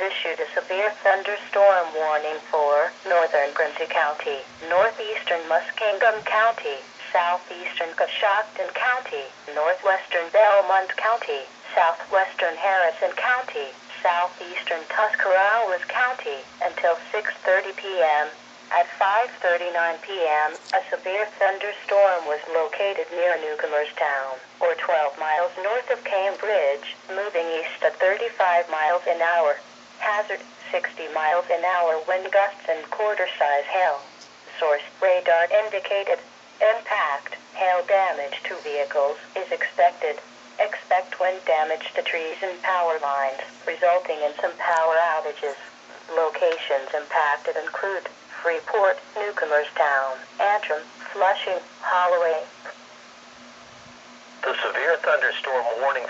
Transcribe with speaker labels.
Speaker 1: issued a severe thunderstorm warning for northern Quincy County, northeastern Muskingum County, southeastern Coshocton County, northwestern Belmont County, southwestern Harrison County, southeastern Tuscarawas County until 6:30 p.m. At 5:39 p.m., a severe thunderstorm was located near Newcomerstown, or 12 miles north of Cambridge, moving east at 35 miles an hour. Hazard, 60 miles an hour wind gusts and quarter-size hail. Source, radar indicated. Impact, hail damage to vehicles is expected. Expect wind damage to trees and power lines, resulting in some power outages. Locations impacted include Freeport, Newcomerstown, Antrim, Flushing, Holloway.
Speaker 2: The severe thunderstorm warning for